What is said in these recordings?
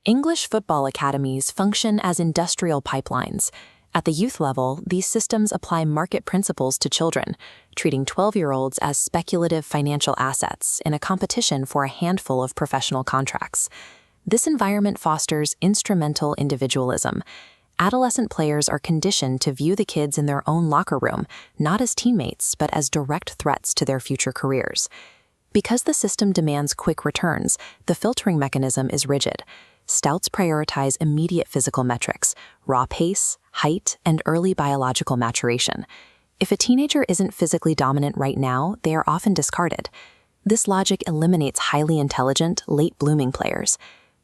English football academies function as industrial pipelines. At the youth level, these systems apply market principles to children, treating 12-year-olds as speculative financial assets in a competition for a handful of professional contracts. This environment fosters instrumental individualism. Adolescent players are conditioned to view the kids in their own locker room, not as teammates, but as direct threats to their future careers. Because the system demands quick returns, the filtering mechanism is rigid. Stouts prioritize immediate physical metrics, raw pace, height, and early biological maturation. If a teenager isn't physically dominant right now, they are often discarded. This logic eliminates highly intelligent, late-blooming players.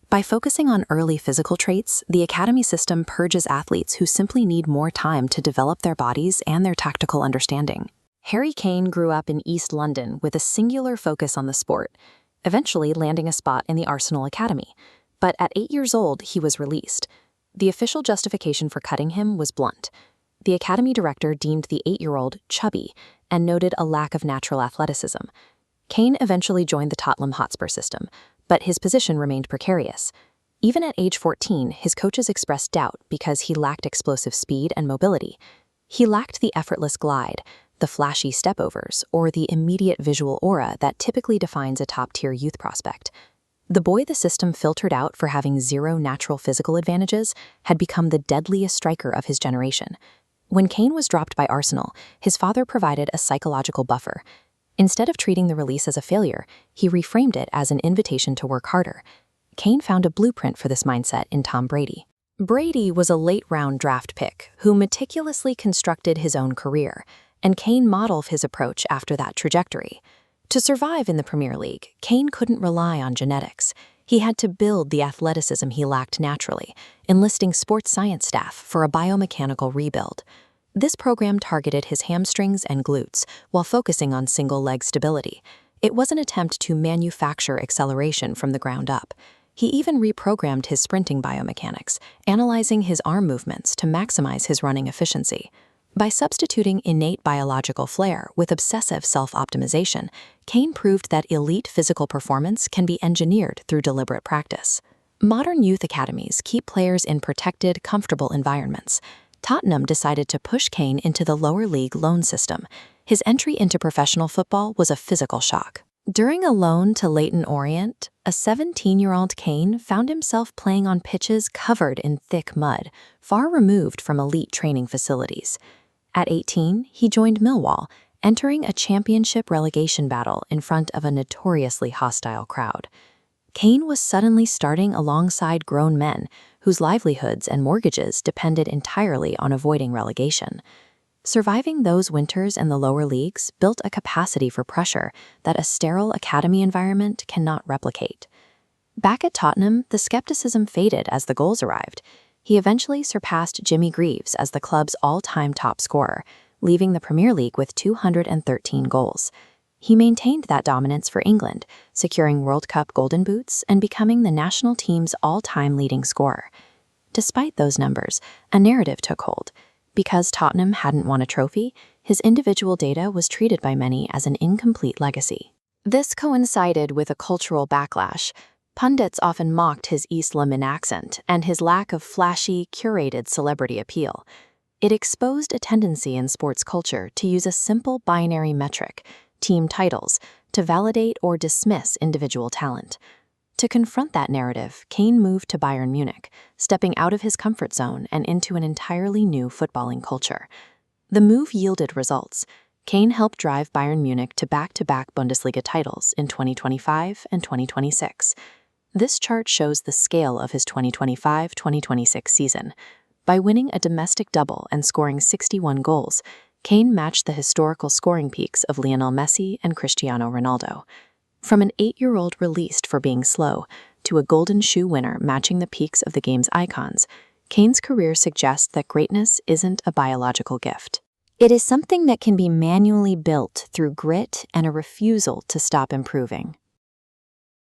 By focusing on early physical traits, the academy system purges athletes who simply need more time to develop their bodies and their tactical understanding. Harry Kane grew up in East London with a singular focus on the sport, eventually landing a spot in the Arsenal Academy. But at 8 years old, he was released. The official justification for cutting him was blunt. The academy director deemed the 8-year-old chubby and noted a lack of natural athleticism. Kane eventually joined the Tottenham Hotspur system, but his position remained precarious. Even at age 14, his coaches expressed doubt because he lacked explosive speed and mobility. He lacked the effortless glide, the flashy stepovers, or the immediate visual aura that typically defines a top-tier youth prospect. The boy the system filtered out for having zero natural physical advantages had become the deadliest striker of his generation. When Kane was dropped by Arsenal, his father provided a psychological buffer. Instead of treating the release as a failure, he reframed it as an invitation to work harder. Kane found a blueprint for this mindset in Tom Brady. Brady was a late-round draft pick who meticulously constructed his own career, and Kane modeled his approach after that trajectory. To survive in the Premier League, Kane couldn't rely on genetics. He had to build the athleticism he lacked naturally, enlisting sports science staff for a biomechanical rebuild. This program targeted his hamstrings and glutes while focusing on single-leg stability. It was an attempt to manufacture acceleration from the ground up. He even reprogrammed his sprinting biomechanics, analyzing his arm movements to maximize his running efficiency. By substituting innate biological flair with obsessive self-optimization, Kane proved that elite physical performance can be engineered through deliberate practice. Modern youth academies keep players in protected, comfortable environments. Tottenham decided to push Kane into the lower league loan system. His entry into professional football was a physical shock. During a loan to Leyton Orient, a 17-year-old Kane found himself playing on pitches covered in thick mud, far removed from elite training facilities. At 18, he joined Millwall, entering a championship relegation battle in front of a notoriously hostile crowd. Kane was suddenly starting alongside grown men whose livelihoods and mortgages depended entirely on avoiding relegation. Surviving those winters in the lower leagues built a capacity for pressure that a sterile academy environment cannot replicate. Back at Tottenham, the skepticism faded as the goals arrived. He eventually surpassed Jimmy Greaves as the club's all-time top scorer, leaving the Premier League with 213 goals. He maintained that dominance for England, securing World Cup Golden Boots and becoming the national team's all-time leading scorer. Despite those numbers, a narrative took hold. Because Tottenham hadn't won a trophy, his individual data was treated by many as an incomplete legacy. This coincided with a cultural backlash. Pundits often mocked his East London accent and his lack of flashy, curated celebrity appeal. It exposed a tendency in sports culture to use a simple binary metric, team titles, to validate or dismiss individual talent. To confront that narrative, Kane moved to Bayern Munich, stepping out of his comfort zone and into an entirely new footballing culture. The move yielded results. Kane helped drive Bayern Munich to back-to-back Bundesliga titles in 2025 and 2026. This chart shows the scale of his 2025-2026 season. By winning a domestic double and scoring 61 goals, Kane matched the historical scoring peaks of Lionel Messi and Cristiano Ronaldo. From an 8-year-old released for being slow to a golden shoe winner matching the peaks of the game's icons, Kane's career suggests that greatness isn't a biological gift. It is something that can be manually built through grit and a refusal to stop improving.